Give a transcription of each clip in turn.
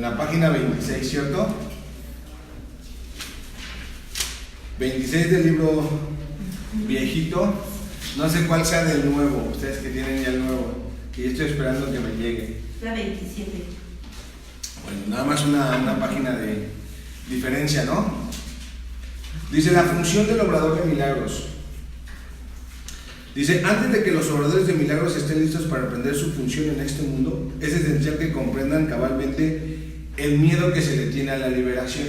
En la página 26, ¿cierto? 26 del libro viejito. No sé cuál sea del nuevo, ustedes que tienen ya el nuevo, que yo estoy esperando que me llegue. La 27. Bueno, nada más una página de diferencia, ¿no? Dice la función del obrador de milagros. Dice, antes de que los obradores de milagros estén listos para aprender su función en este mundo, es esencial que comprendan cabalmente el miedo que se le tiene a la liberación.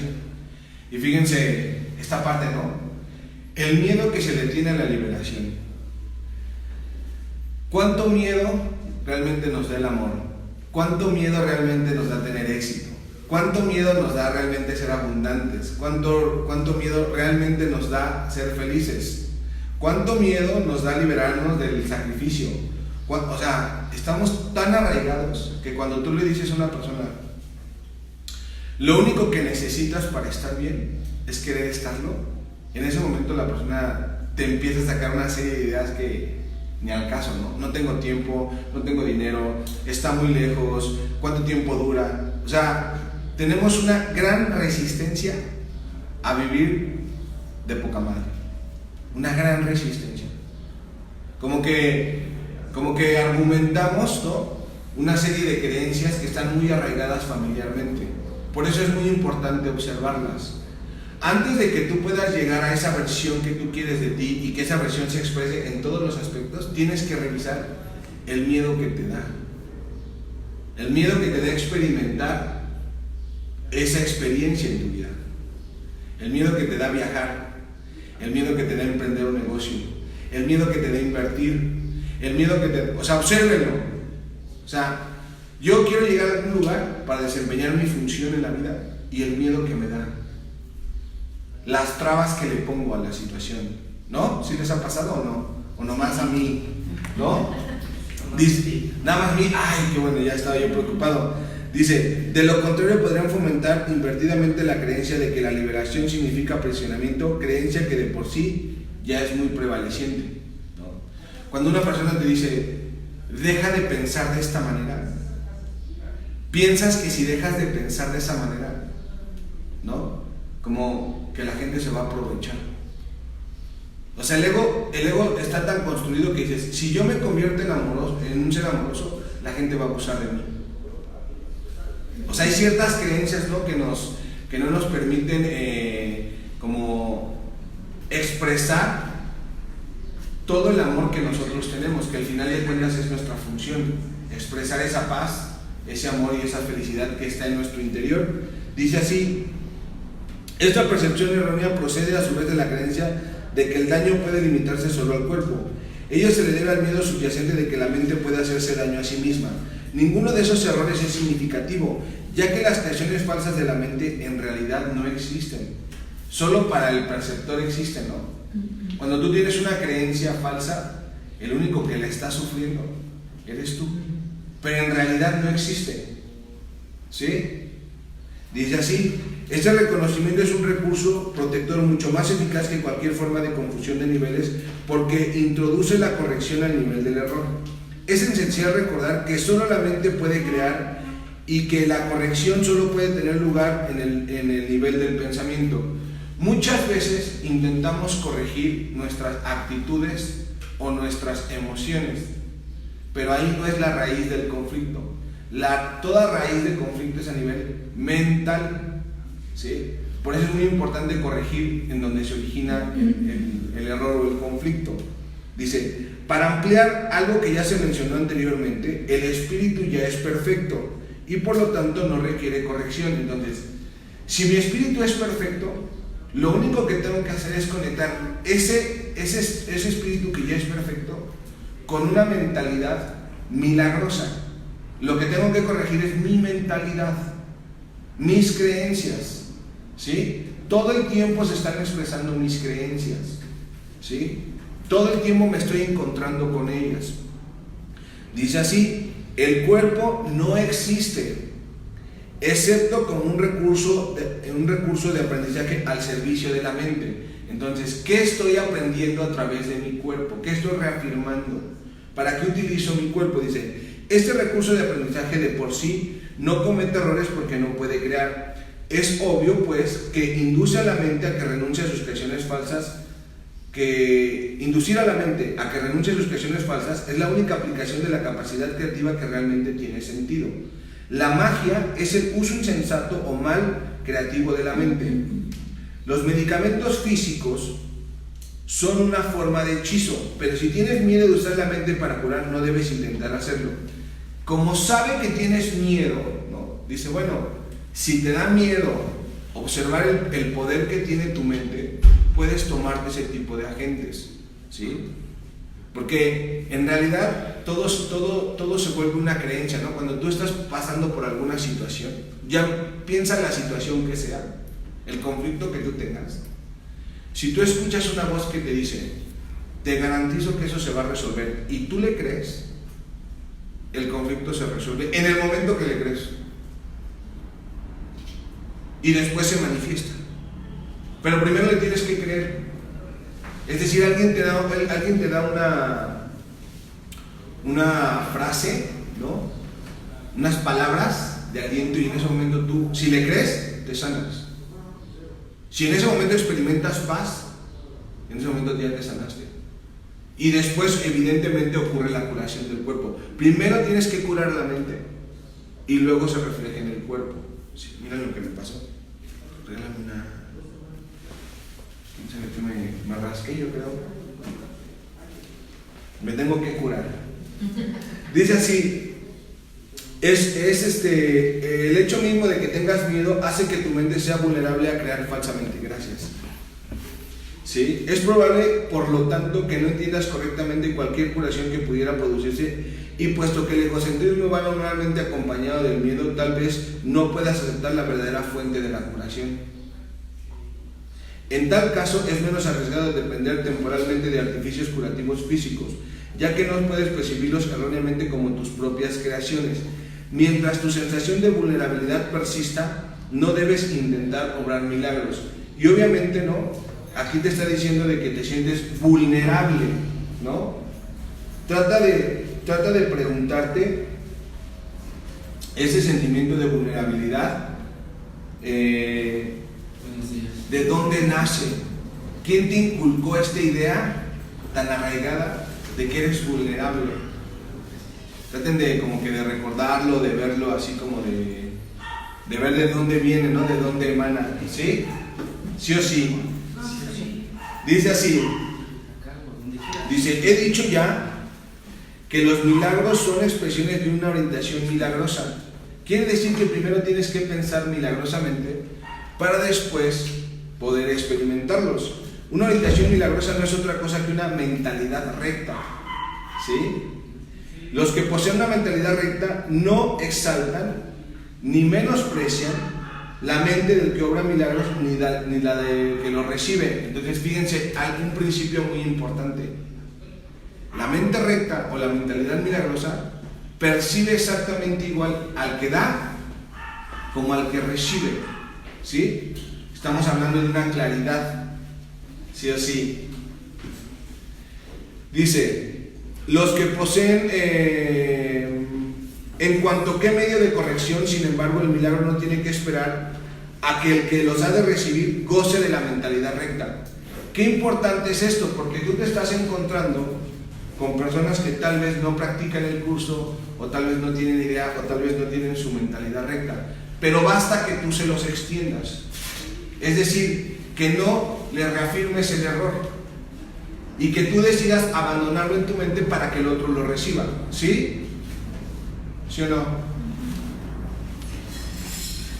Y fíjense esta parte, ¿no? El miedo que se le tiene a la liberación. ¿Cuánto miedo realmente nos da el amor? ¿Cuánto miedo realmente nos da tener éxito? ¿Cuánto miedo nos da realmente ser abundantes? ¿Cuánto miedo realmente nos da ser felices? ¿Cuánto miedo nos da liberarnos del sacrificio? O sea, estamos tan arraigados que cuando tú le dices a una persona, lo único que necesitas para estar bien es querer estarlo, en ese momento la persona te empieza a sacar una serie de ideas que ni al caso, ¿no? No tengo tiempo, no tengo dinero, está muy lejos, ¿cuánto tiempo dura? O sea, tenemos una gran resistencia a vivir de poca madre. Una gran resistencia. Como que argumentamos, ¿no? Una serie de creencias que están muy arraigadas familiarmente. Por eso es muy importante observarlas. Antes de que tú puedas llegar a esa versión que tú quieres de ti y que esa versión se exprese en todos los aspectos, tienes que revisar el miedo que te da. El miedo que te da experimentar esa experiencia en tu vida. El miedo que te da viajar. El miedo que te da emprender un negocio. El miedo que te da invertir. El miedo que te... O sea, obsérvenlo. O sea, yo quiero llegar a algún lugar para desempeñar mi función en la vida y el miedo que me da. Las trabas que le pongo a la situación, ¿no? ¿Sí les ha pasado o no? O nomás a mí, ¿no? Dice, nada más a mí, ay, qué bueno, ya estaba yo preocupado. Dice, de lo contrario podrían fomentar invertidamente la creencia de que la liberación significa presionamiento, creencia que de por sí ya es muy prevaleciente, ¿no? Cuando una persona te dice, deja de pensar de esta manera, piensas que si dejas de pensar de esa manera, ¿no? Como que la gente se va a aprovechar. O sea, el ego está tan construido que dices, si yo me convierto en un ser amoroso, la gente va a abusar de mí. O sea, hay ciertas creencias, ¿no? que no nos permiten como expresar todo el amor que nosotros tenemos, que al final de cuentas es nuestra función, expresar esa paz, ese amor y esa felicidad que está en nuestro interior. Dice así, esta percepción errónea procede a su vez de la creencia de que el daño puede limitarse solo al cuerpo. Ello se le debe al miedo subyacente de que la mente puede hacerse daño a sí misma. Ninguno de esos errores es significativo, ya que las creaciones falsas de la mente en realidad no existen. Solo para el perceptor existen, ¿no? Cuando tú tienes una creencia falsa, el único que la está sufriendo eres tú. Pero en realidad no existe. ¿Sí? Dice así, este reconocimiento es un recurso protector mucho más eficaz que cualquier forma de confusión de niveles porque introduce la corrección al nivel del error. Es esencial recordar que solo la mente puede crear y que la corrección solo puede tener lugar en el nivel del pensamiento. Muchas veces intentamos corregir nuestras actitudes o nuestras emociones, pero ahí no es la raíz del conflicto. Toda raíz de conflicto es a nivel mental, ¿sí? Por eso es muy importante corregir en donde se origina el error o el conflicto. Dice, para ampliar algo que ya se mencionó anteriormente, el espíritu ya es perfecto y por lo tanto no requiere corrección. Entonces, si mi espíritu es perfecto, lo único que tengo que hacer es conectar ese espíritu que ya es perfecto con una mentalidad milagrosa. Lo que tengo que corregir es mi mentalidad, mis creencias, ¿sí? Todo el tiempo se están expresando mis creencias, ¿sí? Todo el tiempo me estoy encontrando con ellas. Dice así, el cuerpo no existe, excepto como un recurso de aprendizaje al servicio de la mente. Entonces, ¿qué estoy aprendiendo a través de mi cuerpo? ¿Qué estoy reafirmando? ¿Para qué utilizo mi cuerpo? Dice, este recurso de aprendizaje de por sí no comete errores porque no puede crear. Es obvio, pues, que induce a la mente a que renuncie a sus creaciones falsas, inducir a la mente a que renuncie a sus creaciones falsas es la única aplicación de la capacidad creativa que realmente tiene sentido. La magia es el uso insensato o mal creativo de la mente. Los medicamentos físicos son una forma de hechizo, pero si tienes miedo de usar la mente para curar, no debes intentar hacerlo. Como sabe que tienes miedo, ¿no? Dice, bueno, si te da miedo observar el poder que tiene tu mente, puedes tomarte ese tipo de agentes, ¿sí? Porque en realidad todo se vuelve una creencia, ¿no? Cuando tú estás pasando por alguna situación, ya piensa en la situación que sea, el conflicto que tú tengas. Si tú escuchas una voz que te dice, te garantizo que eso se va a resolver, y tú le crees, el conflicto se resuelve en el momento que le crees. Y después se manifiesta. Pero primero le tienes que creer. Es decir, alguien te da una frase, ¿no? Unas palabras de aliento, y en ese momento tú, si le crees, te sanas. Si en ese momento experimentas paz, en ese momento ya te sanaste. Y después, evidentemente, ocurre la curación del cuerpo. Primero tienes que curar la mente y luego se refleja en el cuerpo. Sí, mira lo que me pasó. Regálame una... me rasqué, yo creo. Me tengo que curar. Dice así, el hecho mismo de que tengas miedo hace que tu mente sea vulnerable a crear falsamente. Gracias. ¿Sí? Es probable, por lo tanto, que no entiendas correctamente cualquier curación que pudiera producirse, y puesto que el egocentrismo va normalmente acompañado del miedo, tal vez no puedas aceptar la verdadera fuente de la curación. En tal caso, es menos arriesgado depender temporalmente de artificios curativos físicos, ya que no puedes percibirlos erróneamente como tus propias creaciones. Mientras tu sensación de vulnerabilidad persista, no debes intentar obrar milagros. Y obviamente no, aquí te está diciendo de que te sientes vulnerable, ¿no? Trata de preguntarte ese sentimiento de vulnerabilidad, ¿de dónde nace? ¿Quién te inculcó esta idea tan arraigada de que eres vulnerable? Traten de como que de recordarlo, de verlo así como de ver de dónde viene, ¿no? De dónde emana, ¿sí? ¿Sí o sí? Dice así, dice, he dicho ya que los milagros son expresiones de una orientación milagrosa. Quiere decir que primero tienes que pensar milagrosamente para después poder experimentarlos. Una orientación milagrosa no es otra cosa que una mentalidad recta, ¿sí? Los que poseen una mentalidad recta no exaltan ni menosprecian la mente del que obra milagros ni la del que los recibe. Entonces fíjense, hay un principio muy importante. La mente recta o la mentalidad milagrosa percibe exactamente igual al que da como al que recibe, ¿sí? Estamos hablando de una claridad, sí o sí. Dice, los que poseen, en cuanto qué medio de corrección, sin embargo, el milagro no tiene que esperar a que el que los ha de recibir goce de la mentalidad recta. Qué importante es esto, porque tú te estás encontrando con personas que tal vez no practican el curso, o tal vez no tienen idea, o tal vez no tienen su mentalidad recta, pero basta que tú se los extiendas. Es decir, que no le reafirmes el error y que tú decidas abandonarlo en tu mente para que el otro lo reciba, ¿sí? ¿Sí o no?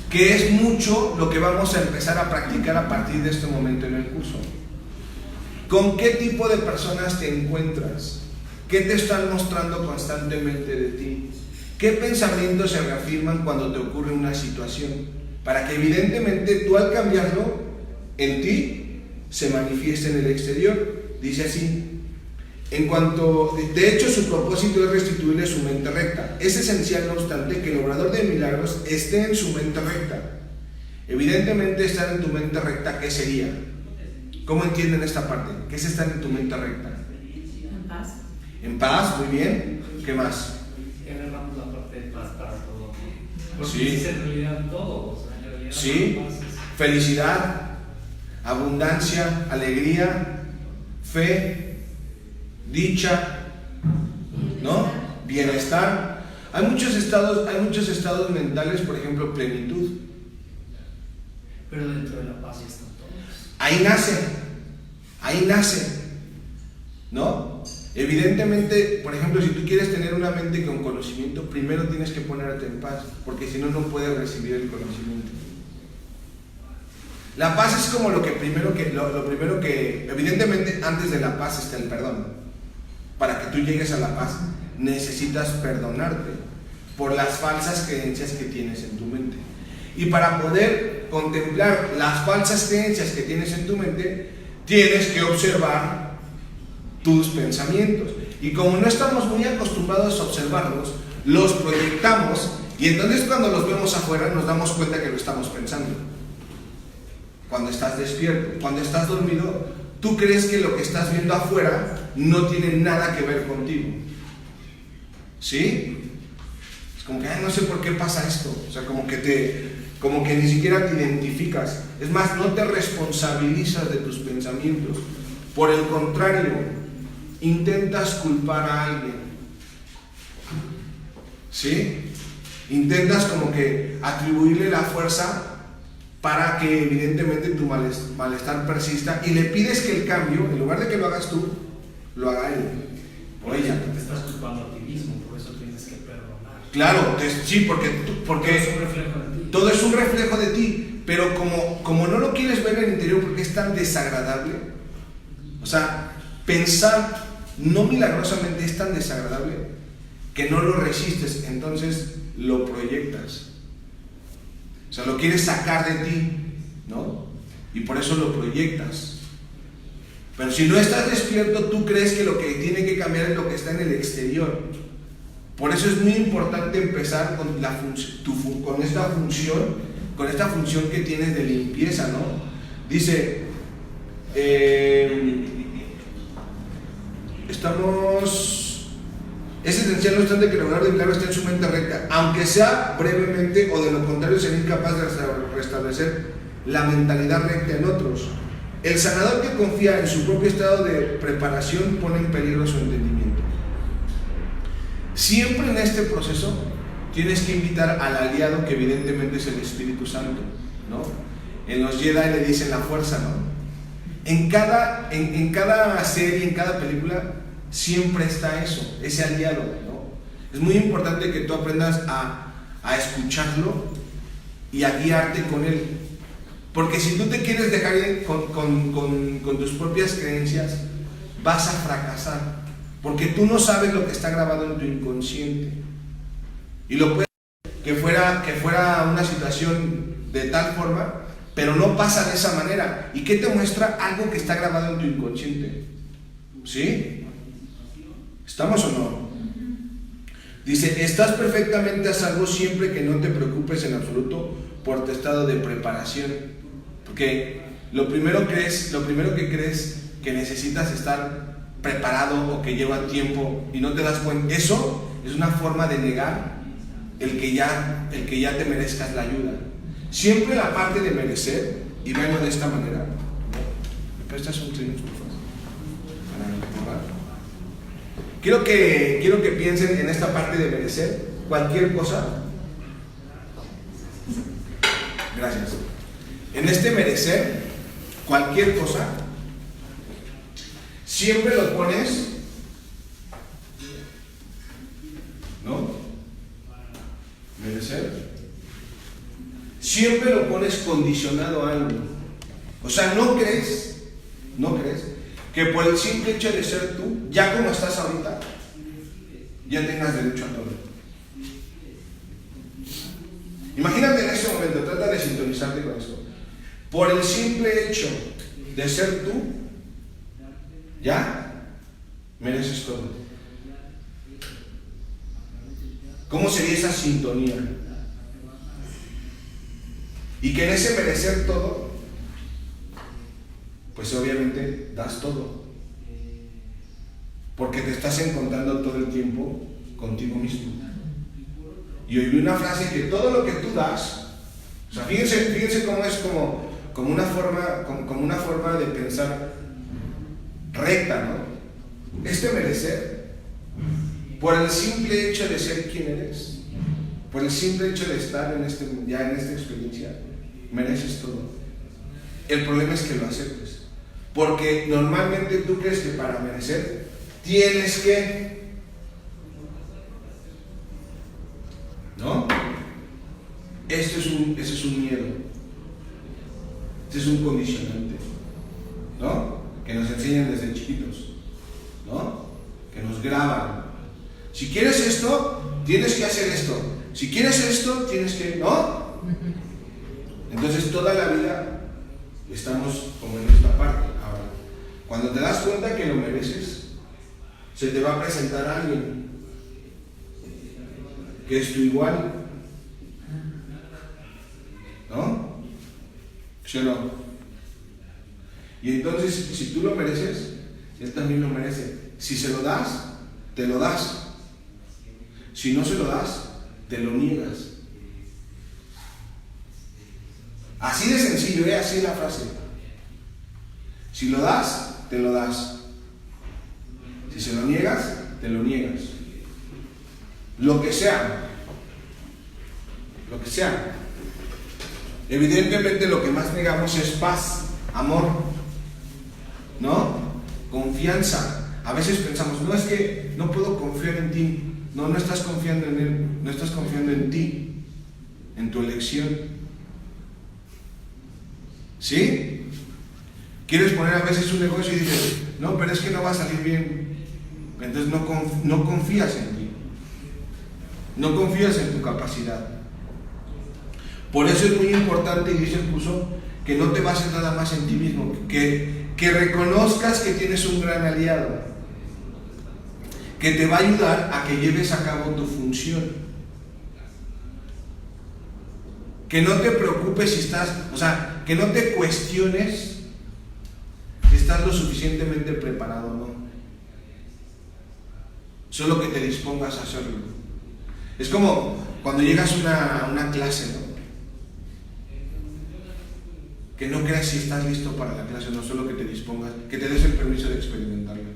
Que es mucho lo que vamos a empezar a practicar a partir de este momento en el curso. ¿Con qué tipo de personas te encuentras? ¿Qué te están mostrando constantemente de ti? ¿Qué pensamientos se reafirman cuando te ocurre una situación? Para que evidentemente tú, al cambiarlo en ti, se manifieste en el exterior. Dice así, de hecho su propósito es restituirle su mente recta. Es esencial, no obstante, que el obrador de milagros esté en su mente recta. Evidentemente, estar en tu mente recta, ¿qué sería? ¿Cómo entienden esta parte? ¿Qué es estar en tu mente recta? En paz. En paz, muy bien. ¿Qué más? Agarramos la parte de paz para todo. Porque Sí. es en realidad todo, o sea, en realidad Sí. la paz es- Felicidad, abundancia, alegría, fe, dicha, ¿no? Bienestar. Hay muchos estados mentales, por ejemplo, plenitud. Pero dentro de la paz ya están todos. Ahí nace, ¿no? Evidentemente, por ejemplo, si tú quieres tener una mente con conocimiento, primero tienes que ponerte en paz, porque si no, no puedes recibir el conocimiento. La paz es como lo primero que, evidentemente, antes de la paz está el perdón. Para que tú llegues a la paz, necesitas perdonarte por las falsas creencias que tienes en tu mente. Y para poder contemplar las falsas creencias que tienes en tu mente, tienes que observar tus pensamientos. Y como no estamos muy acostumbrados a observarlos, los proyectamos y entonces cuando los vemos afuera nos damos cuenta que lo estamos pensando. Cuando estás despierto, cuando estás dormido, tú crees que lo que estás viendo afuera no tiene nada que ver contigo. ¿Sí? Es como que, no sé por qué pasa esto. O sea, como que ni siquiera te identificas. Es más, no te responsabilizas de tus pensamientos. Por el contrario, intentas culpar a alguien. ¿Sí? Intentas como que atribuirle la fuerza para que evidentemente tu malestar persista y le pides que el cambio, en lugar de que lo hagas tú, lo haga él o ella. Te estás culpando a ti mismo, por eso tienes que perdonar. Claro, sí, porque Todo es un reflejo de ti. todo es un reflejo de ti, pero como no lo quieres ver en el interior porque es tan desagradable, o sea, pensar no milagrosamente es tan desagradable que no lo resistes, entonces lo proyectas. O sea, lo quieres sacar de ti, ¿no? Y por eso lo proyectas. Pero si no estás despierto, tú crees que lo que tiene que cambiar es lo que está en el exterior. Por eso es muy importante empezar con esta función que tienes de limpieza, ¿no? Dice, es esencial, no obstante, que el orador de milagro esté en su mente recta, aunque sea brevemente, o de lo contrario será incapaz de restablecer la mentalidad recta en otros. El sanador que confía en su propio estado de preparación pone en peligro su entendimiento. Siempre en este proceso tienes que invitar al aliado, que evidentemente es el Espíritu Santo, ¿no? En los Jedi le dicen la fuerza, ¿no? En cada serie, en cada película, siempre está eso, ese aliado, ¿no? Es muy importante que tú aprendas a escucharlo y a guiarte con él. Porque si tú te quieres dejar ir con tus propias creencias, vas a fracasar. Porque tú no sabes lo que está grabado en tu inconsciente. Y lo puede que fuera una situación de tal forma, pero no pasa de esa manera. ¿Y qué te muestra? Algo que está grabado en tu inconsciente. ¿Sí? ¿Estamos o no? Dice, estás perfectamente a salvo siempre que no te preocupes en absoluto por tu estado de preparación. Porque lo primero que crees que necesitas estar preparado o que lleva tiempo y no te das cuenta, eso es una forma de negar el que ya te merezcas la ayuda. Siempre la parte de merecer, y verlo de esta manera. ¿Me prestas un Kleenex, por favor? Para probar. Quiero que piensen en esta parte de merecer cualquier cosa. Gracias. En este merecer cualquier cosa, siempre lo pones, ¿no? Merecer. Siempre lo pones condicionado a algo. O sea, no crees que por el simple hecho de ser tú, ya como estás ahorita, ya tengas derecho a todo. Imagínate en ese momento, trata de sintonizarte con esto. Por el simple hecho de ser tú, ya mereces todo. ¿Cómo sería esa sintonía? Y que en ese merecer todo, pues obviamente das todo. Porque te estás encontrando todo el tiempo contigo mismo. Y oí una frase que todo lo que tú das, o sea, fíjense cómo es como una forma de pensar recta, ¿no? Merecer, por el simple hecho de ser quien eres, por el simple hecho de estar en esta experiencia, mereces todo. El problema es que lo aceptes, porque normalmente tú crees que para merecer tienes que, ¿no? Ese es un miedo, este es un condicionante, ¿no? Que nos enseñan desde chiquitos, ¿no? Que nos graban. Si quieres esto, tienes que hacer esto. Si quieres esto, tienes que, ¿no? Entonces toda la vida estamos como en esta parte. Ahora, cuando te das cuenta que lo mereces, se te va a presentar alguien que es tu igual, ¿no? ¿Sí o no? Y entonces, si tú lo mereces, él también lo merece. Si se lo das, te lo das. Si no se lo das, te lo niegas. Así de sencillo, así es la frase. Si lo das, te lo das. Si se lo niegas, te lo niegas. Lo que sea. Lo que sea. Evidentemente lo que más negamos es paz, amor, ¿no? Confianza. A veces pensamos, no, es que no puedo confiar en ti. No estás confiando en él, no estás confiando en ti, en tu elección. ¿Sí? Quieres poner a veces un negocio y dices, no, pero es que no va a salir bien. Entonces no confías en ti. No confías en tu capacidad. Por eso es muy importante, y dice el curso, que no te bases nada más en ti mismo, que reconozcas que tienes un gran aliado, que te va a ayudar a que lleves a cabo tu función. Que no te preocupes si estás, que no te cuestiones si estás lo suficientemente preparado o no. Solo que te dispongas a hacerlo. Es como cuando llegas a una clase, ¿no? Que no creas si estás listo para la clase, no solo que te dispongas, que te des el permiso de experimentarlo.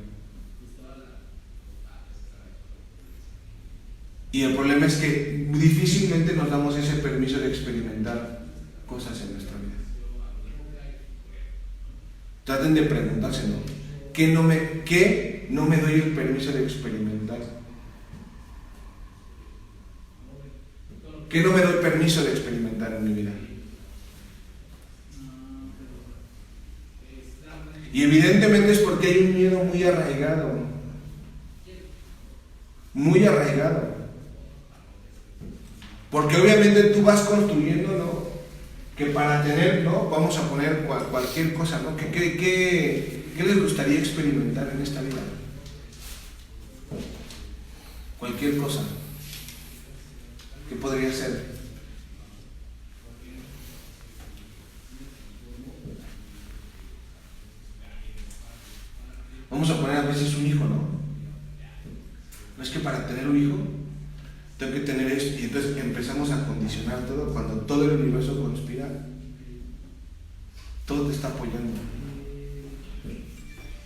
Y el problema es que difícilmente nos damos ese permiso de experimentar cosas en nuestra vida. Traten de preguntarse, ¿no? ¿Qué no me doy el permiso de experimentar? ¿Qué no me doy permiso de experimentar en mi vida? Y evidentemente es porque hay un miedo muy arraigado. Muy arraigado. Porque obviamente tú vas construyendo, ¿no? Que para tener, ¿no? Vamos a poner cualquier cosa, ¿no? ¿Qué les gustaría experimentar en esta vida? Cualquier cosa. ¿Qué podría ser? Vamos a poner a veces un hijo, ¿no? No es que para tener un hijo tengo que tener esto, y entonces empezamos a condicionar todo. Cuando todo el universo conspira, todo te está apoyando.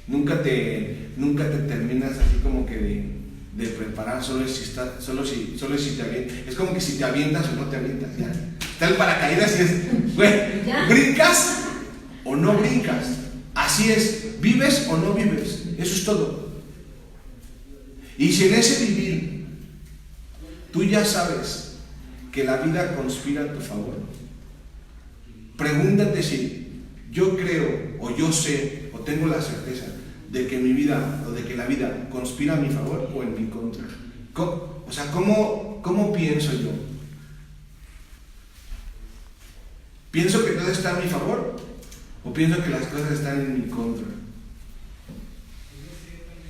Nunca te terminas así como que de preparar, solo si te avientas. Es como que si te avientas o no te avientas, ya. Está el paracaídas y es, güey, ¿brincas o no brincas? Así es, ¿vives o no vives? Eso es todo. Y si en ese vivir tú ya sabes que la vida conspira a tu favor, pregúntate si yo creo, o yo sé, o tengo la certeza de que mi vida, o de que la vida conspira a mi favor o en mi contra. ¿Cómo pienso yo? ¿Pienso que todo está a mi favor? ¿O pienso que las cosas están en mi contra?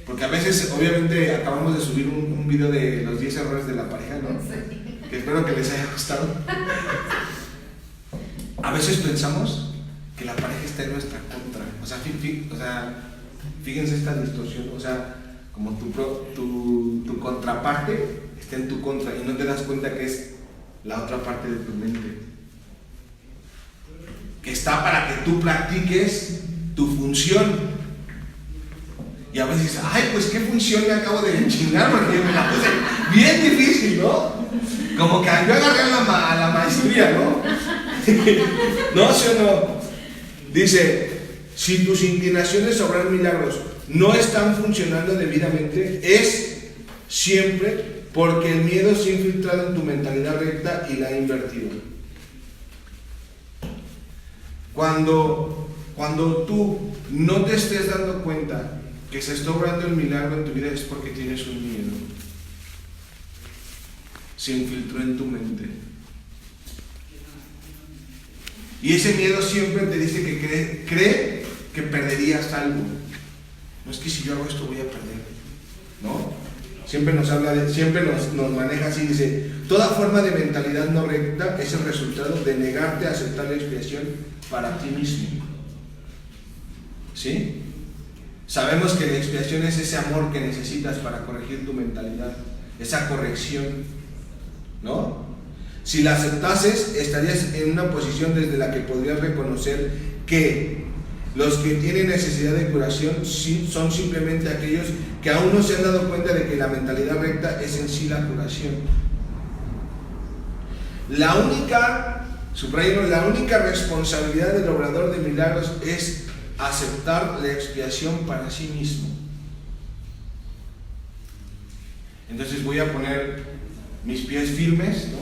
Porque a veces, obviamente, acabamos de subir un video de los 10 errores de la pareja, ¿no? Sí. Que espero que les haya gustado. A veces pensamos que la pareja está en nuestra contra. Fíjense esta distorsión. Como tu contraparte está en tu contra y no te das cuenta que es la otra parte de tu mente, que está para que tú practiques tu función. Y a veces dices, ay, pues qué función me acabo de chingar, porque me la puse bien difícil, ¿no? Como que yo agarré a la maestría, ¿no? ¿No, sí o no? Dice, si tus inclinaciones a obrar milagros no están funcionando debidamente, es siempre porque el miedo se ha infiltrado en tu mentalidad recta y la ha invertido. Cuando tú no te estés dando cuenta que se está obrando el milagro en tu vida, es porque tienes un miedo. Se infiltró en tu mente. Y ese miedo siempre te dice que cree que perderías algo. No es que si yo hago esto voy a perder, ¿no? Siempre nos habla siempre nos maneja así, dice, toda forma de mentalidad no recta es el resultado de negarte a aceptar la expiación para ti mismo. ¿Sí? Sabemos que la expiación es ese amor que necesitas para corregir tu mentalidad, esa corrección, ¿no? Si la aceptases, estarías en una posición desde la que podrías reconocer que los que tienen necesidad de curación son simplemente aquellos que aún no se han dado cuenta de que la mentalidad recta es en sí la curación. La única responsabilidad del obrador de milagros es aceptar la expiación para sí mismo. Entonces voy a poner mis pies firmes, ¿no?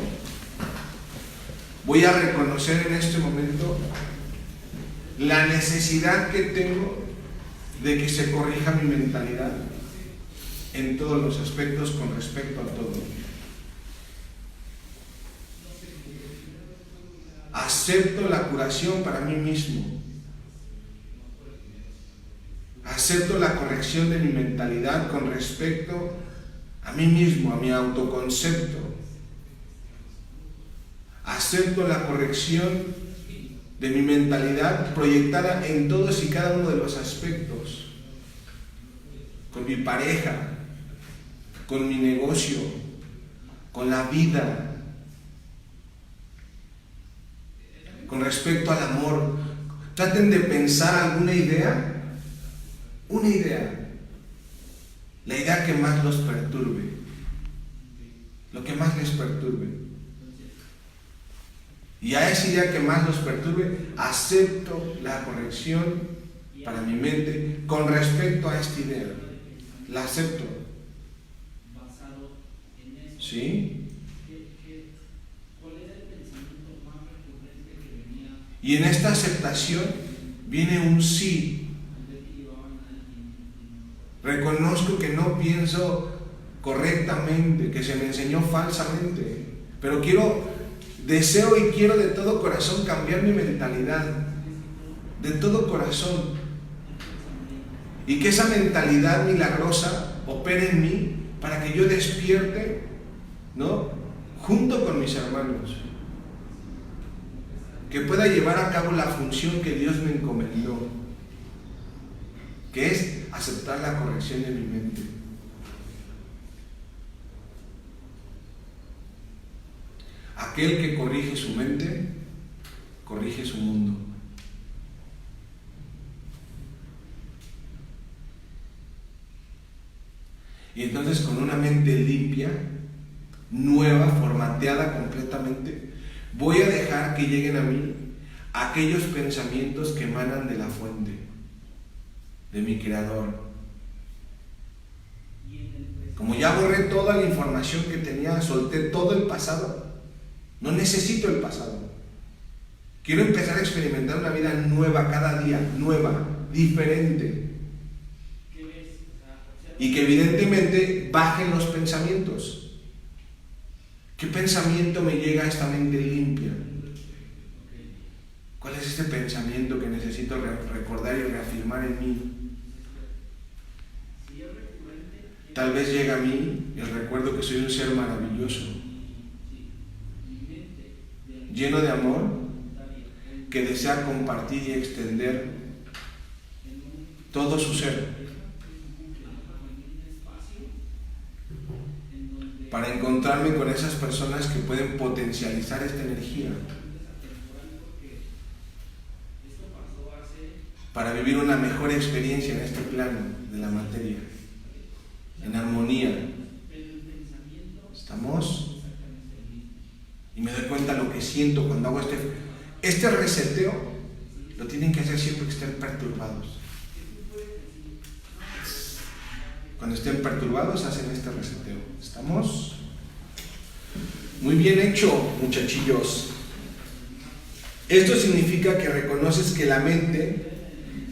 Voy a reconocer en este momento la necesidad que tengo de que se corrija mi mentalidad en todos los aspectos con respecto a todo. Acepto la curación para mí mismo. Acepto la corrección de mi mentalidad con respecto a mí mismo, a mi autoconcepto. Acepto la corrección de mi mentalidad proyectada en todos y cada uno de los aspectos. Con mi pareja, con mi negocio, con la vida. Con respecto al amor. Traten de pensar alguna idea. Una idea, la idea que más los perturbe, lo que más les perturbe. Y a esa idea que más los perturbe, acepto la corrección para mi mente con respecto a esta idea. La acepto. ¿Sí? Y en esta aceptación viene un sí. Reconozco que no pienso correctamente, que se me enseñó falsamente, pero deseo y quiero de todo corazón cambiar mi mentalidad, de todo corazón, y que esa mentalidad milagrosa opere en mí para que yo despierte, ¿no? Junto con mis hermanos, que pueda llevar a cabo la función que Dios me encomendó, que es aceptar la corrección de mi mente. Aquel que corrige su mente, corrige su mundo. Y entonces con una mente limpia, nueva, formateada completamente, voy a dejar que lleguen a mí aquellos pensamientos que emanan de la fuente, de mi Creador. Como ya borré toda la información que tenía, solté todo el pasado, no necesito el pasado. Quiero empezar a experimentar una vida nueva cada día, nueva, diferente. Y que evidentemente bajen los pensamientos. ¿Qué pensamiento me llega a esta mente limpia? ¿Cuál es este pensamiento que necesito recordar y reafirmar en mí? Tal vez llega a mí el recuerdo que soy un ser maravilloso, lleno de amor, que desea compartir y extender todo su ser. para encontrarme con esas personas que pueden potencializar esta energía, para vivir una mejor experiencia en este plano de la materia, en armonía. ¿Estamos? Y me doy cuenta de lo que siento cuando hago este reseteo. Lo tienen que hacer siempre que estén perturbados. Cuando estén perturbados hacen este reseteo. ¿Estamos? Muy bien hecho, muchachillos. Esto significa que reconoces que la mente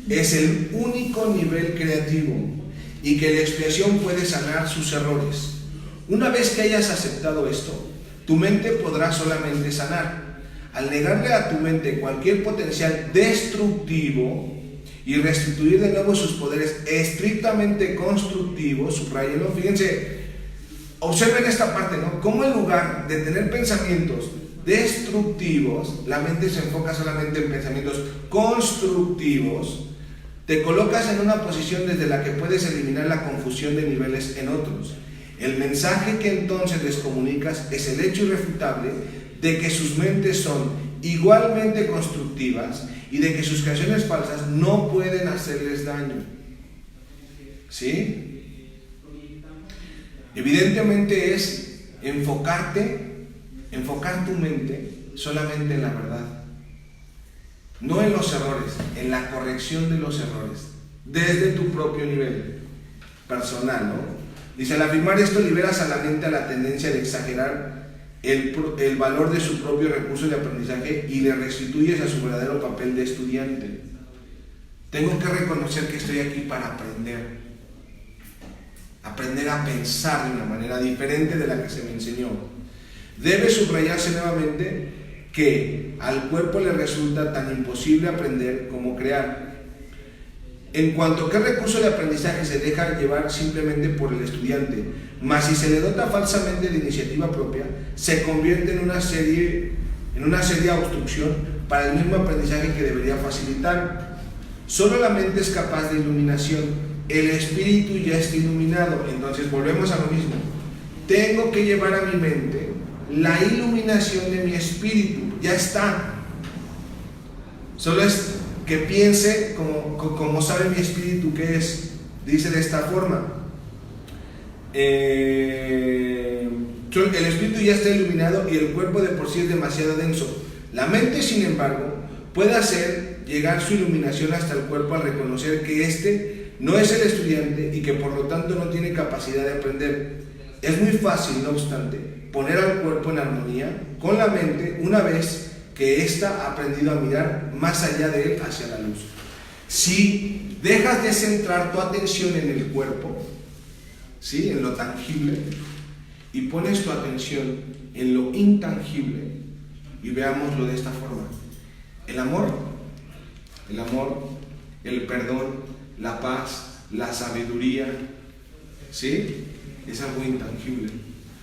es el único nivel creativo y que la expiación puede sanar sus errores. Una vez que hayas aceptado esto, tu mente podrá solamente sanar. Al negarle a tu mente cualquier potencial destructivo y restituir de nuevo sus poderes estrictamente constructivos, subrayenlo, fíjense, observen esta parte, ¿no? Cómo en lugar de tener pensamientos destructivos, la mente se enfoca solamente en pensamientos constructivos, te colocas en una posición desde la que puedes eliminar la confusión de niveles en otros. El mensaje que entonces les comunicas es el hecho irrefutable de que sus mentes son igualmente constructivas y de que sus creaciones falsas no pueden hacerles daño. ¿Sí? Evidentemente es enfocar tu mente solamente en la verdad, no en los errores, en la corrección de los errores, desde tu propio nivel personal, ¿no? Dice, al afirmar esto liberas a la mente a la tendencia de exagerar el valor de su propio recurso de aprendizaje y le restituyes a su verdadero papel de estudiante. Tengo que reconocer que estoy aquí para aprender a pensar de una manera diferente de la que se me enseñó. Debe subrayarse nuevamente que al cuerpo le resulta tan imposible aprender como crear. En cuanto que el recurso de aprendizaje se deja llevar simplemente por el estudiante, mas si se le dota falsamente de iniciativa propia, se convierte en una seria obstrucción para el mismo aprendizaje que debería facilitar. Solo la mente es capaz de iluminación, el espíritu ya está iluminado. Entonces volvemos a lo mismo, tengo que llevar a mi mente la iluminación de mi espíritu, ya está. Solo es que piense como sabe mi espíritu que es. Dice de esta forma, el espíritu ya está iluminado y el cuerpo de por sí es demasiado denso. La mente, sin embargo, puede hacer llegar su iluminación hasta el cuerpo al reconocer que éste no es el estudiante y que por lo tanto no tiene capacidad de aprender. Es muy fácil, no obstante, poner al cuerpo en armonía con la mente una vez que ésta ha aprendido a mirar más allá de él hacia la luz. Si dejas de centrar tu atención en el cuerpo, ¿sí?, en lo tangible, y pones tu atención en lo intangible, y veámoslo de esta forma: el amor, el perdón, la paz, la sabiduría, ¿sí?, es algo intangible.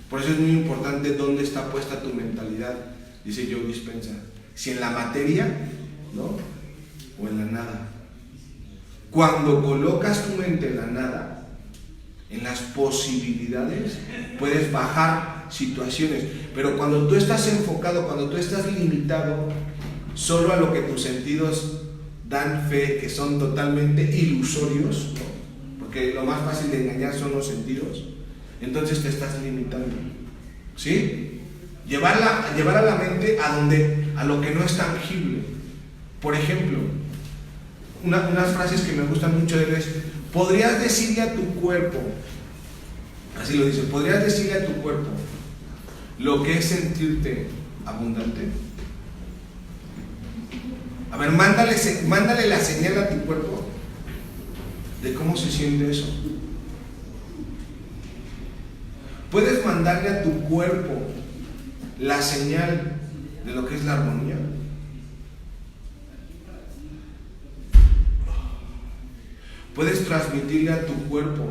Por eso es muy importante dónde está puesta tu mentalidad. Dice Joe Dispenza, si en la materia, ¿no?, o en la nada. Cuando colocas tu mente en la nada, en las posibilidades, puedes bajar situaciones. Pero cuando tú estás enfocado, cuando tú estás limitado solo a lo que tus sentidos dan fe, que son totalmente ilusorios, ¿no?, porque lo más fácil de engañar son los sentidos, entonces te estás limitando, ¿sí? Llevar a la mente a lo que no es tangible. Por ejemplo, unas frases que me gustan mucho de él es: podrías decirle a tu cuerpo, así lo dice, podrías decirle a tu cuerpo lo que es sentirte abundante. A ver, mándale la señal a tu cuerpo de cómo se siente eso. ¿Puedes mandarle a tu cuerpo la señal de lo que es la armonía? ¿Puedes transmitirle a tu cuerpo,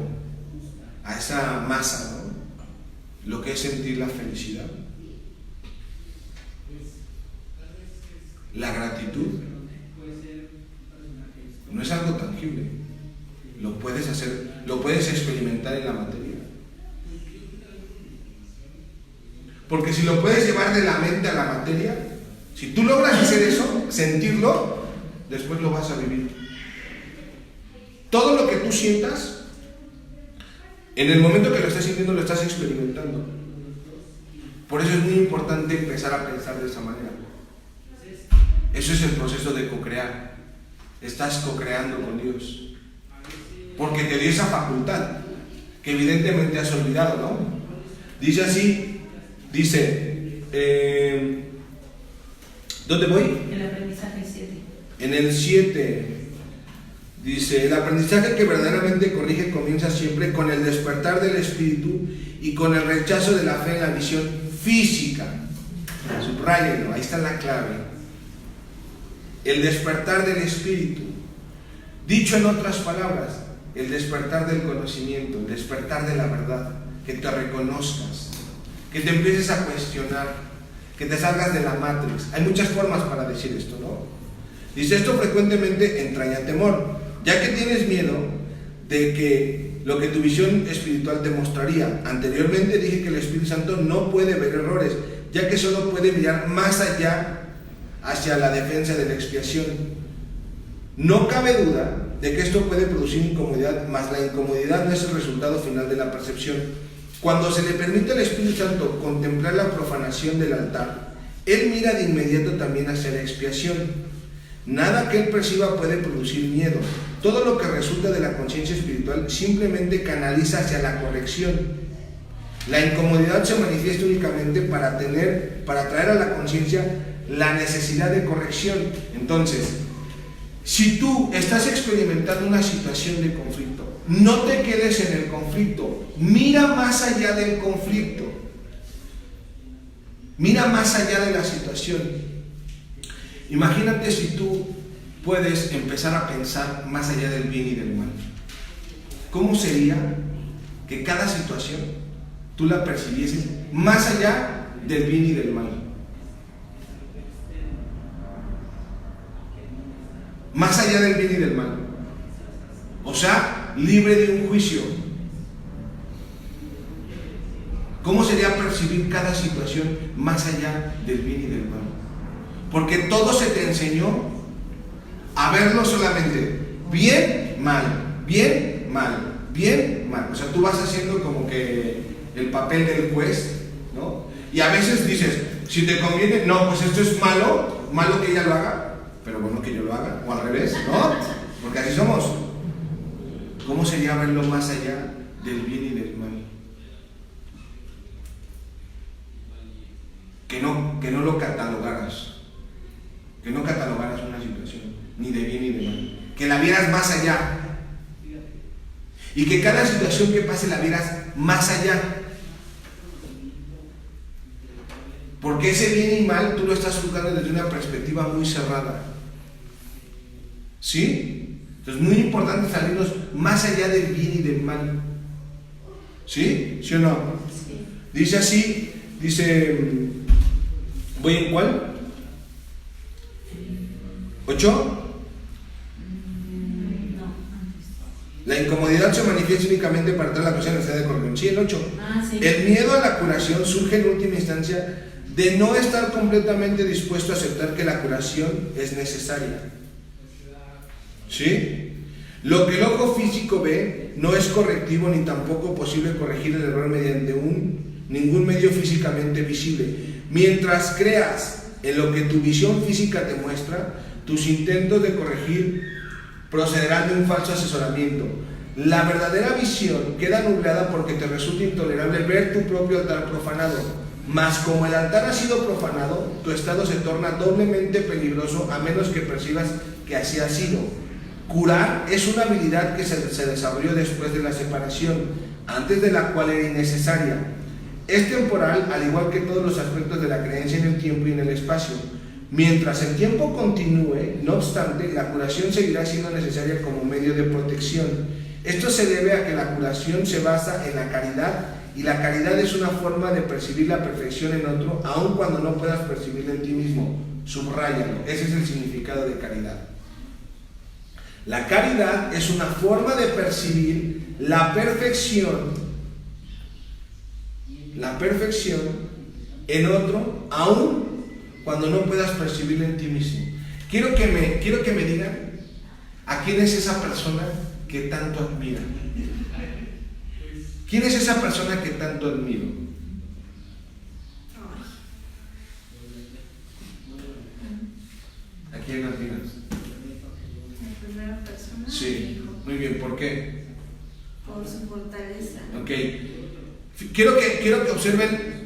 a esa masa, ¿no?, lo que es sentir la felicidad, la gratitud? No es algo tangible, lo puedes hacer, lo puedes experimentar en la materia. Porque si lo puedes llevar de la mente a la materia, si tú logras hacer eso, sentirlo, después lo vas a vivir. Todo lo que tú sientas, en el momento que lo estás sintiendo, lo estás experimentando. Por eso es muy importante empezar a pensar de esa manera. Eso es el proceso de co-crear. Estás co-creando con Dios. Porque te dio esa facultad, que evidentemente has olvidado, ¿no? Dice así, ¿dónde voy? El aprendizaje 7. En el 7, dice, el aprendizaje que verdaderamente corrige comienza siempre con el despertar del espíritu y con el rechazo de la fe en la visión física. Subráyenlo, ahí está la clave. El despertar del espíritu. Dicho en otras palabras, el despertar del conocimiento, el despertar de la verdad, que te reconozcas, que te empieces a cuestionar, que te salgas de la matrix. Hay muchas formas para decir esto, ¿no? Dice, esto frecuentemente entraña temor, ya que tienes miedo de que lo que tu visión espiritual te mostraría. Anteriormente dije que el Espíritu Santo no puede ver errores, ya que solo puede mirar más allá, hacia la defensa de la expiación. No cabe duda de que esto puede producir incomodidad, mas la incomodidad no es el resultado final de la percepción. Cuando se le permite al Espíritu Santo contemplar la profanación del altar, Él mira de inmediato también hacia la expiación. Nada que Él perciba puede producir miedo. Todo lo que resulta de la conciencia espiritual simplemente canaliza hacia la corrección. La incomodidad se manifiesta únicamente para traer a la conciencia la necesidad de corrección. Entonces, si tú estás experimentando una situación de conflicto, no te quedes en el conflicto, mira más allá del conflicto, mira más allá de la situación. Imagínate si tú puedes empezar a pensar más allá del bien y del mal. ¿Cómo sería que cada situación tú la percibieses más allá del bien y del mal? Más allá del bien y del mal. O sea, libre de un juicio. ¿Cómo sería percibir cada situación más allá del bien y del mal? Porque todo se te enseñó a verlo solamente bien, mal, bien, mal, bien, mal. O sea, tú vas haciendo como que el papel del juez, ¿no? Y a veces dices, si te conviene, no, pues esto es malo, malo que ella lo haga, pero bueno que yo lo haga, o al revés, ¿no? Porque así somos. ¿Cómo sería verlo más allá del bien y del mal? Que no lo catalogaras, que no catalogaras una situación, ni de bien ni de mal, que la vieras más allá, y que cada situación que pase la vieras más allá. Porque ese bien y mal tú lo estás juzgando desde una perspectiva muy cerrada. ¿Sí? Entonces es muy importante salirnos más allá del bien y del mal. ¿Sí? ¿Sí o no? Sí. Dice así, ¿voy en cuál? ¿8? No. La incomodidad se manifiesta únicamente para traer la cuestión de la necesidad de corrección. Sí, el 8. Sí. El miedo a la curación surge en última instancia de no estar completamente dispuesto a aceptar que la curación es necesaria. ¿Sí? Lo que el ojo físico ve no es correctivo ni tampoco posible corregir el error mediante ningún medio físicamente visible. Mientras creas en lo que tu visión física te muestra, tus intentos de corregir procederán de un falso asesoramiento. La verdadera visión queda nublada porque te resulta intolerable ver tu propio altar profanado. Mas como el altar ha sido profanado, tu estado se torna doblemente peligroso a menos que percibas que así ha sido. Curar es una habilidad que se desarrolló después de la separación, antes de la cual era innecesaria. Es temporal, al igual que todos los aspectos de la creencia en el tiempo y en el espacio. Mientras el tiempo continúe, no obstante, la curación seguirá siendo necesaria como medio de protección. Esto se debe a que la curación se basa en la caridad, y la caridad es una forma de percibir la perfección en otro, aun cuando no puedas percibirla en ti mismo. Subráyalo, ese es el significado de caridad. La caridad es una forma de percibir la perfección en otro, aún cuando no puedas percibirlo en ti mismo. Quiero que me digan a quién es esa persona que tanto admira. ¿Quién es esa persona que tanto admiro? ¿A quién admiras? La primera persona. Mi Sí, hijo. muy bien, ¿por qué? Por su fortaleza. Ok. Quiero que observen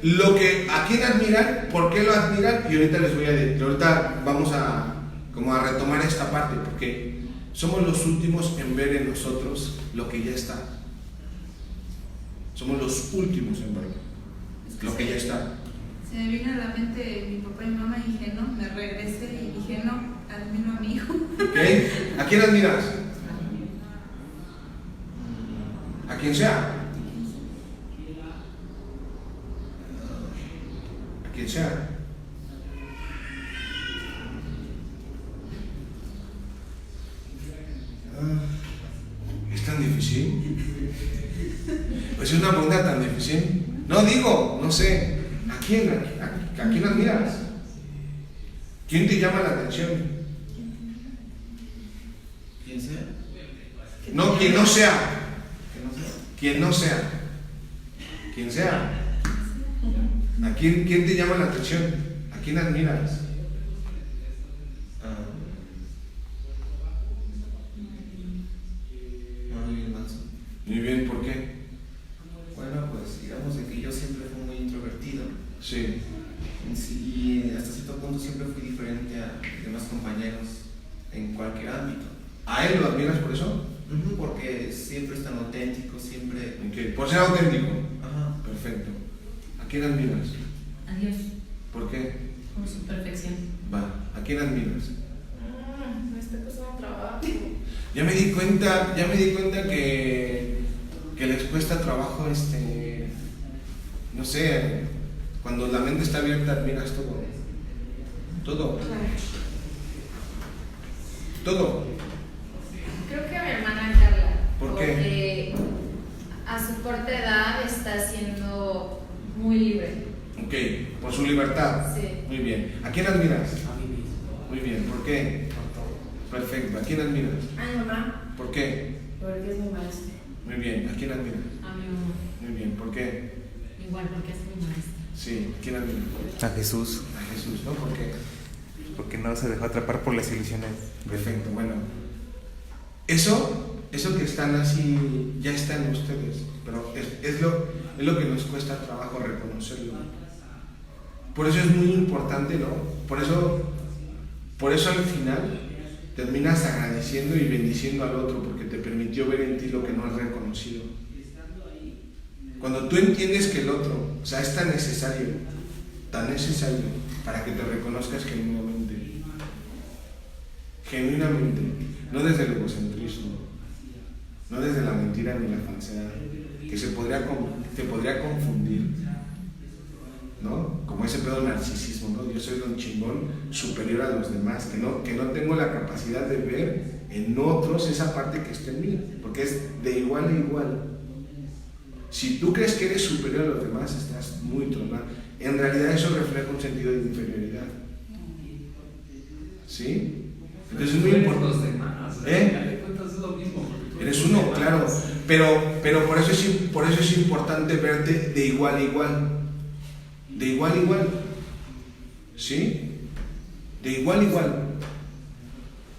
a quién admiran, por qué lo admiran, y ahorita les voy a decir, ahorita vamos a retomar esta parte, porque somos los últimos en ver en nosotros lo que ya está. Somos los últimos en ver lo que ya está. Se me vino a la mente mi papá y mamá y dije, no, me regresé y dije, no, admiro a mi hijo. ¿Ok? ¿A quién admiras? A quien sea. A quien sea. ¿Es tan difícil? Pues es una pregunta tan difícil. No digo, no sé. ¿A quién admiras? ¿Quién te llama la atención? ¿Quién sea? No, quien no sea. Que no sea. Quien no sea. Quien sea. ¿A quién te llama la atención? ¿A quién admiras? Muy manso. Muy bien, ¿por qué? Bueno, pues digamos de que yo siempre fui muy introvertido. Sí. Y hasta cierto punto siempre fui diferente a demás compañeros en cualquier ámbito. ¿A él lo admiras por eso? Porque siempre es tan auténtico, siempre. Ok, por ser auténtico. Ajá. Perfecto. ¿A quién admiras? A Dios, ¿Por qué? por su perfección. Va. ¿A quién admiras? Me está costando trabajo. Ya me di cuenta que les cuesta trabajo, no sé, cuando la mente está abierta admiras todo. Todo. Todo. Creo que a mi hermana Carla. ¿Por qué? Porque a su corta edad está siendo muy libre. Ok, por su libertad. Sí. Muy bien. ¿A quién admiras? A mí mismo. Muy bien. ¿Por qué? Perfecto. ¿A quién admiras? A mi mamá, ¿Por qué? Porque es mi maestra. Muy bien. ¿A quién admiras? A mi mamá. Muy bien. ¿Por qué? Igual porque es mi maestra. Sí. ¿A quién admiras? A Jesús, A Jesús, ¿no? ¿Por qué? porque no se dejó atrapar por las ilusiones. Perfecto. Bueno. Eso que están así ya está en ustedes, pero es lo que nos cuesta trabajo reconocerlo. Por eso es muy importante, ¿no? Por eso al final terminas agradeciendo y bendiciendo al otro porque te permitió ver en ti lo que no has reconocido. Cuando tú entiendes que el otro, o sea, es tan necesario para que te reconozcas genuinamente, no desde el egocentrismo, no desde la mentira ni la falsedad, que te podría confundir, ¿no? Como ese pedo del narcisismo, ¿no? Yo soy don chingón superior a los demás, que no tengo la capacidad de ver en otros esa parte que está en mí, porque es de igual a igual. Si tú crees que eres superior a los demás, estás muy tronado. En realidad eso refleja un sentido de inferioridad. ¿Sí? Entonces es muy importante. Los demás, ¿Eh? cuentas es lo mismo. Porque tú Eres los uno, demás. claro. Pero por eso es importante verte de igual a igual. De igual a igual. ¿Sí? De igual a igual.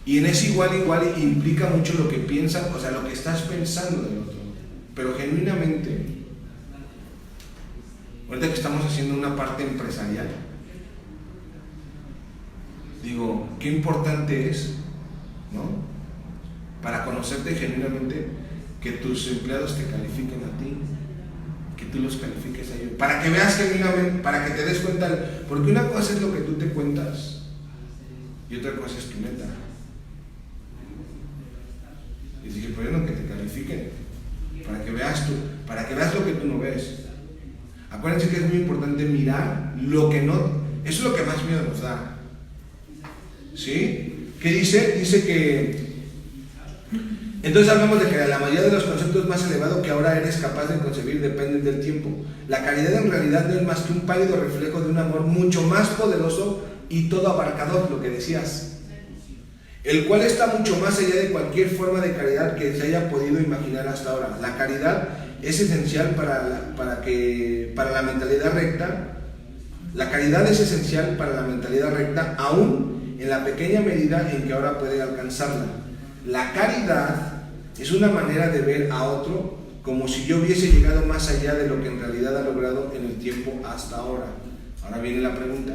Y en ese igual a igual implica mucho lo que piensas, o sea, lo que estás pensando del otro. Pero genuinamente, ahorita que estamos haciendo una parte empresarial, digo, qué importante es, ¿no? Para conocerte genuinamente, que tus empleados te califiquen a ti, que tú los califiques a ellos, para que veas genuinamente, para que te des cuenta, porque una cosa es lo que tú te cuentas y otra cosa es tu meta. Y dije, pues no, que te califiquen, para que veas lo que tú no ves. Acuérdense que es muy importante mirar lo que no, eso es lo que más miedo nos da. ¿Sí? ¿Qué dice? Dice que Entonces hablamos de que la mayoría de los conceptos más elevados que ahora eres capaz de concebir dependen del tiempo. La caridad en realidad no es más que un pálido reflejo de un amor mucho más poderoso y todo abarcador, lo que decías, el cual está mucho más allá de cualquier forma de caridad que se haya podido imaginar hasta ahora. La caridad es esencial para la mentalidad recta. La caridad es esencial para la mentalidad recta, aún en la pequeña medida en que ahora puede alcanzarla. La caridad es una manera de ver a otro como si yo hubiese llegado más allá de lo que en realidad ha logrado en el tiempo hasta ahora. Ahora viene la pregunta: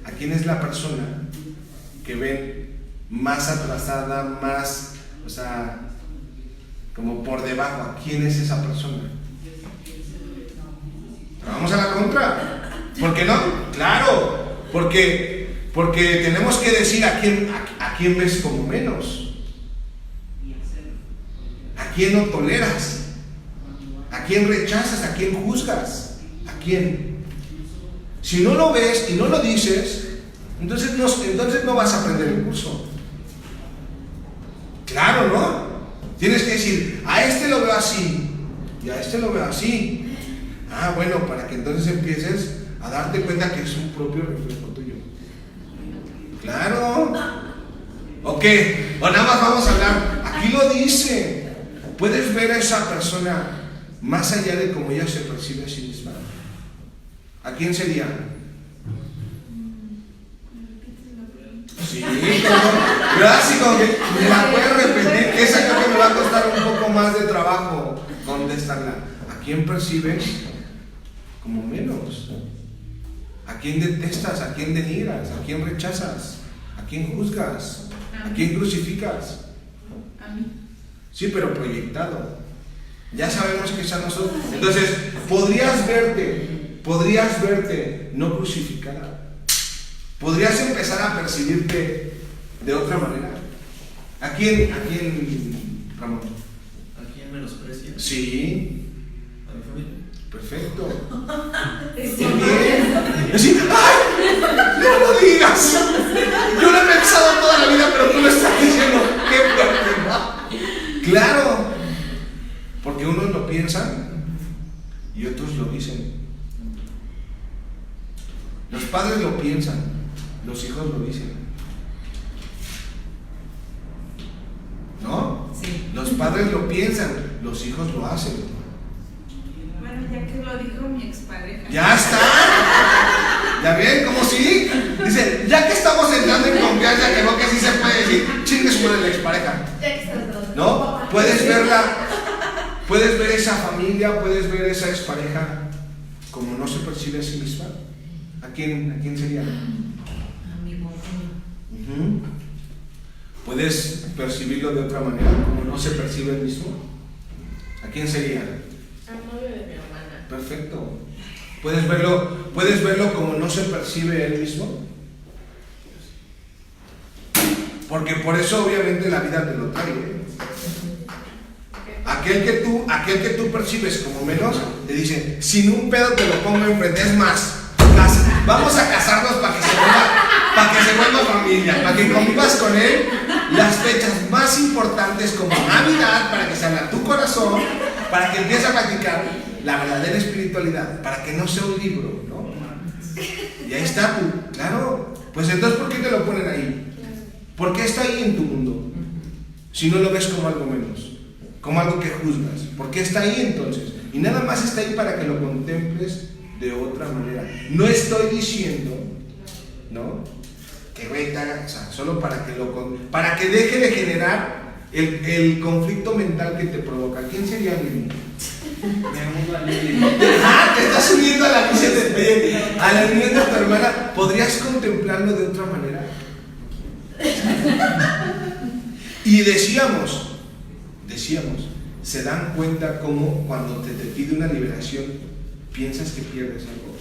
¿a quién es la persona que ven más atrasada, más, o sea, como por debajo? ¿A quién es esa persona? Vamos a la contra. ¿Por qué no? Claro, porque tenemos que decir a quién ves como menos. ¿A quién no toleras? ¿A quién rechazas? ¿A quién juzgas? ¿A quién? Si no lo ves y no lo dices, entonces no vas a aprender el curso. Claro, ¿no? Tienes que decir, a este lo veo así y a este lo veo así. Ah, bueno, para que entonces empieces a darte cuenta que es un propio reflejo tuyo. Claro. ¿Ok? O nada más vamos a hablar. Aquí lo dice. Puedes ver a esa persona más allá de cómo ella se percibe a sí misma. ¿A quién sería? Sí, gracias, como que me la puedes repetir, que esa creo que me va a costar un poco más de trabajo contestarla. ¿A quién percibes como menos? ¿A quién detestas? ¿A quién denigras? ¿A quién rechazas? ¿A quién juzgas? ¿A quién crucificas? A mí. Sí, pero proyectado. Ya sabemos que esa no son. Entonces, podrías verte no crucificada. Podrías empezar a percibirte de otra manera. ¿A quién, Ramón? ¿A quién menosprecia? Sí. ¿A mi familia? Perfecto. Muy bien. Así, ¡ay! ¡No lo digas! Yo lo he pensado toda la vida, pero tú lo estás diciendo. ¡Qué fuerte! Claro. Porque unos lo piensan y otros lo dicen. Los padres lo piensan, los hijos lo dicen. ¿No? Sí. Los padres lo piensan, los hijos lo hacen. Bueno, ya que lo dijo mi expareja. ¡Ya está! ¿Ya ven? ¿Cómo sí? Dice, ya que estamos entrando en confianza, que no, que sí se puede decir, chingue su madre la expareja. ¿No? Puedes ver esa familia, puedes ver esa expareja como no se percibe a sí misma. ¿A quién sería? A mi compañero. ¿Puedes percibirlo de otra manera, como no se percibe el mismo? ¿A quién sería? Al novio de mi hermana. Perfecto. ¿Puedes verlo como no se percibe él mismo? Porque por eso obviamente la vida te lo trae, ¿eh? Aquel que tú percibes como menos, te dice, sin un pedo te lo pongo enfrente. Es más, vamos a casarnos para que se vuelva familia, para que convivas con él las fechas más importantes como Navidad, para que se abra tu corazón, para que empieces a practicar la verdadera espiritualidad, para que no sea un libro, ¿no? Y ahí está tú, claro. Pues entonces, ¿por qué te lo ponen ahí? ¿Por qué está ahí en tu mundo? Si no lo ves como algo menos, como algo que juzgas. ¿Por qué está ahí entonces? Y nada más está ahí para que lo contemples de otra manera. No estoy diciendo, ¿no?, que güey te haga, o sea, solo para que deje de generar el conflicto mental que te provoca. ¿Quién sería mi? Te estás uniendo a la misa a la unión de tu hermana. ¿Podrías contemplarlo de otra manera? Y decíamos, se dan cuenta cómo cuando te pide una liberación piensas que pierdes algo.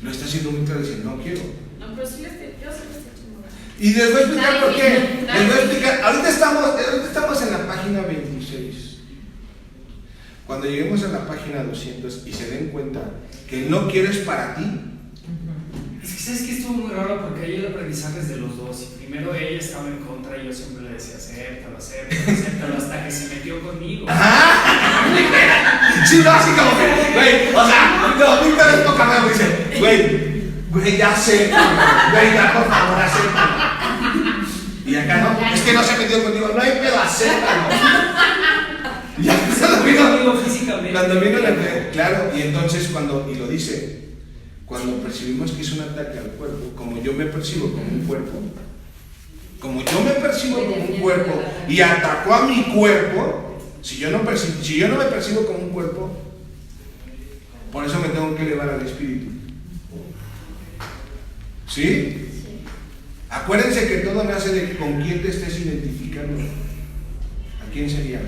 Lo está haciendo muy claro, diciendo, no quiero. No, pero sí yo sí les estoy chingando. Y les voy a explicar por qué. Les voy a explicar. Ahorita estamos en la página 26. Cuando lleguemos a la página 200 y se den cuenta que no quieres para ti, sabes que estuvo muy raro porque ahí el aprendizaje es de los dos. Y primero ella estaba en contra y yo siempre le decía, acéptalo, hasta que se metió conmigo. Sí, no, así como que, güey, o sea, no, Víctor es poca madre, dice, güey, ya sé, güey, ya por favor, acéptalo. Y acá no, es que no se metió contigo, no hay pedo, acéptalo. Ya cuando vino físicamente. Cuando vino la claro, y entonces y lo dice, cuando percibimos que es un ataque al cuerpo, como yo me percibo como un cuerpo, y atacó a mi cuerpo, si yo no me percibo como un cuerpo, por eso me tengo que elevar al espíritu. ¿Sí? Acuérdense que todo nace de con quién te estés identificando. ¿A quién sería?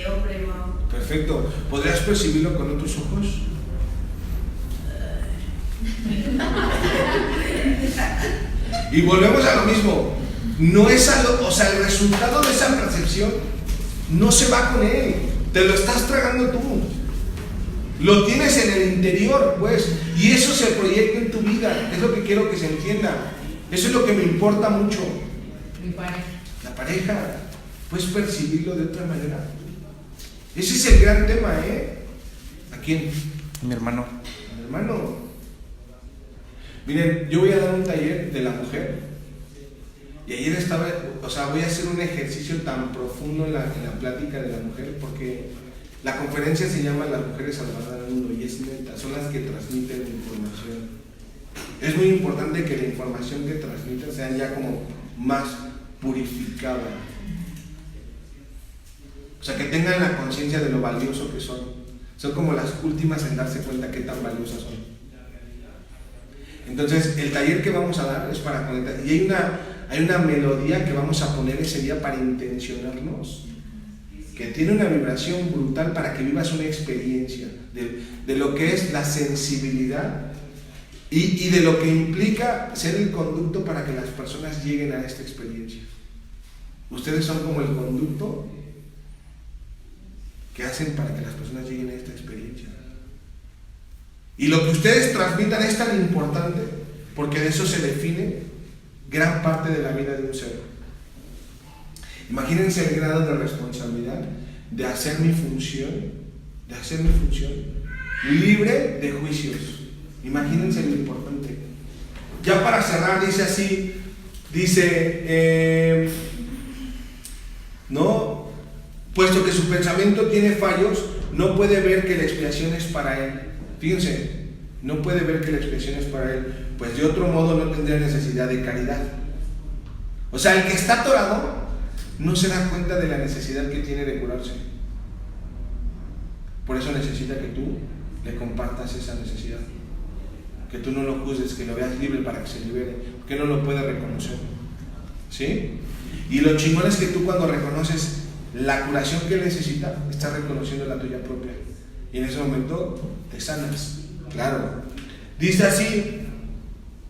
Hombre, no. Perfecto. ¿Podrías percibirlo con otros ojos? Y volvemos a lo mismo. No es o sea, el resultado de esa percepción no se va con él. Te lo estás tragando tú. Lo tienes en el interior, pues. Y eso se proyecta en tu vida. Es lo que quiero que se entienda. Eso es lo que me importa mucho. Mi pareja. La pareja. Puedes percibirlo de otra manera. Ese es el gran tema, ¿eh? ¿A quién? Mi hermano. A mi hermano. Miren, yo voy a dar un taller de la mujer. Y ayer voy a hacer un ejercicio tan profundo en la plática de la mujer, porque la conferencia se llama Las mujeres salvadoras del mundo, y es neta, son las que transmiten información. Es muy importante que la información que transmiten sea ya como más purificada. O sea, que tengan la conciencia de lo valioso que son. Son como las últimas en darse cuenta qué tan valiosas son. Entonces, el taller que vamos a dar es para conectar. Y hay una melodía que vamos a poner ese día para intencionarnos, que tiene una vibración brutal para que vivas una experiencia de lo que es la sensibilidad y de lo que implica ser el conducto para que las personas lleguen a esta experiencia. Ustedes son como el conducto que hacen para que las personas lleguen a esta experiencia. Y lo que ustedes transmitan es tan importante, porque de eso se define gran parte de la vida de un ser. Imagínense el grado de responsabilidad de hacer mi función libre de juicios. Imagínense lo importante. Ya para cerrar, dice así, no, puesto que su pensamiento tiene fallos, no puede ver que la expiación es para él. Fíjense, no puede ver que la expiación es para él, pues de otro modo no tendría necesidad de caridad. O sea, el que está atorado no se da cuenta de la necesidad que tiene de curarse. Por eso necesita que tú le compartas esa necesidad, que tú no lo juzgues, que lo veas libre para que se libere, porque no lo puede reconocer. ¿Sí? Y lo chingón es que tú, cuando reconoces la curación que él necesita, estás reconociendo la tuya propia, y en ese momento te sanas. Claro. Dice así: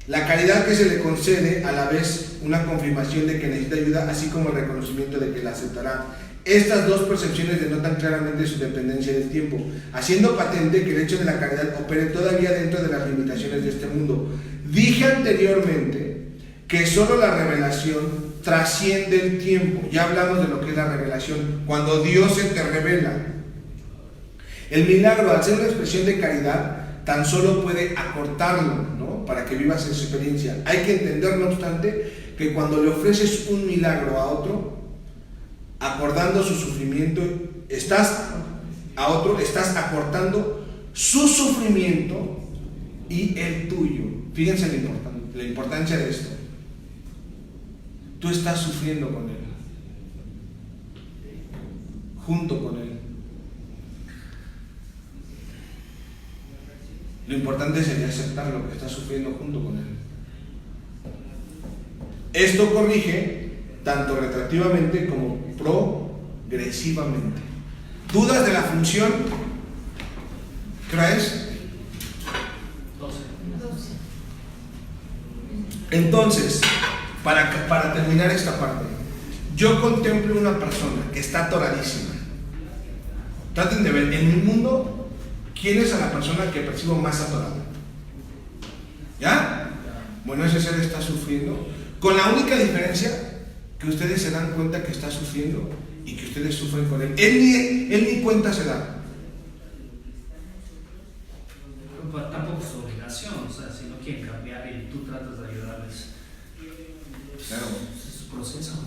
la caridad que se le concede, a la vez una confirmación de que necesita ayuda, así como el reconocimiento de que la aceptará. Estas dos percepciones denotan claramente su dependencia del tiempo, haciendo patente que el hecho de la caridad opere todavía dentro de las limitaciones de este mundo. Dije anteriormente que solo la revelación trasciende el tiempo. Ya hablamos de lo que es la revelación, cuando Dios se te revela. El milagro, al ser una expresión de caridad, tan solo puede acortarlo, ¿no?, para que vivas esa experiencia. Hay que entender, no obstante, que cuando le ofreces un milagro a otro, acordando su sufrimiento, estás acortando su sufrimiento y el tuyo. Fíjense la importancia de esto. Tú estás sufriendo con él, junto con él. Lo importante sería aceptar lo que estás sufriendo junto con él. Esto corrige tanto retroactivamente como progresivamente. ¿Dudas de la función? ¿Qué hora es? 12. Entonces, para terminar esta parte, yo contemplo una persona que está atoradísima. Traten de ver, en mi mundo ¿Quién es a la persona que percibo más atorada? ¿Ya? Bueno, ese ser está sufriendo, con la única diferencia que ustedes se dan cuenta que está sufriendo y que ustedes sufren con él. Él ni cuenta se da. Pero tampoco es su obligación, o sea, si no quieren cambiar y tú tratas de ayudarles, Claro, es su proceso.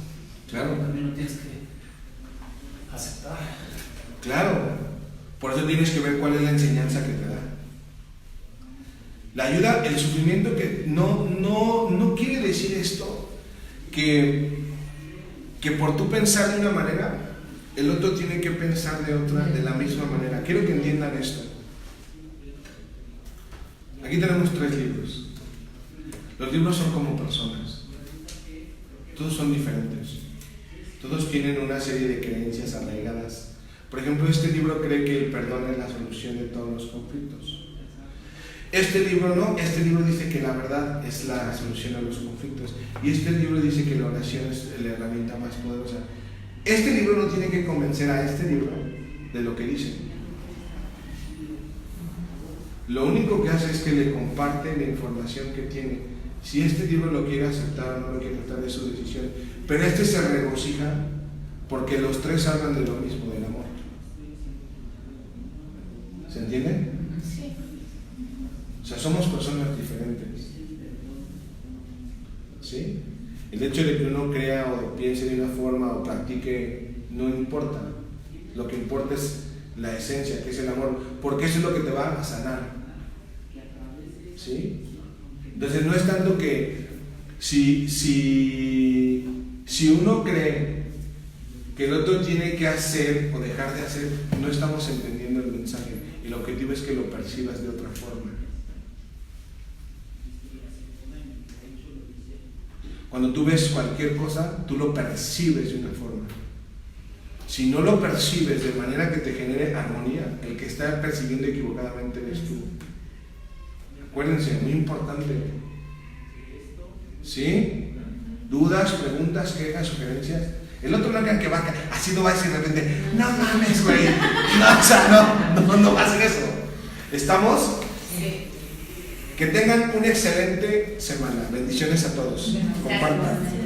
claro, También lo tienes que aceptar. claro. Por eso tienes que ver cuál es la enseñanza que te da. La ayuda, el sufrimiento que no quiere decir esto que por tú pensar de una manera, el otro tiene que pensar de otra, de la misma manera. Quiero que entiendan esto. Aquí tenemos 3 libros. Los libros son como personas. Todos son diferentes. Todos tienen una serie de creencias arraigadas. Por ejemplo, este libro cree que el perdón es la solución de todos los conflictos. Este libro no, este libro dice que la verdad es la solución a los conflictos. Y este libro dice que la oración es la herramienta más poderosa. Este libro no tiene que convencer a este libro de lo que dice. Lo único que hace es que le comparte la información que tiene. Si este libro lo quiere aceptar o no lo quiere aceptar es su decisión. Pero este se regocija porque los 3 hablan de lo mismo, del amor. ¿Se entiende? Sí. O sea, somos personas diferentes. ¿Sí? El hecho de que uno crea o piense de una forma o practique no importa. Lo que importa es la esencia, que es el amor, porque eso es lo que te va a sanar. ¿Sí? Entonces no es tanto que si uno cree que el otro tiene que hacer o dejar de hacer, no estamos entendiendo el mensaje. El objetivo es que lo percibas de otra forma. Cuando tú ves cualquier cosa, tú lo percibes de una forma. Si no lo percibes de manera que te genere armonía, el que está percibiendo equivocadamente eres tú. Acuérdense, muy importante. ¿Sí? ¿Dudas, preguntas, quejas, sugerencias? El otro no crean que va así no va a decir de repente, no mames, güey. No, o sea, no va a hacer eso. ¿Estamos? Sí. Que tengan una excelente semana. Bendiciones a todos. Compartan.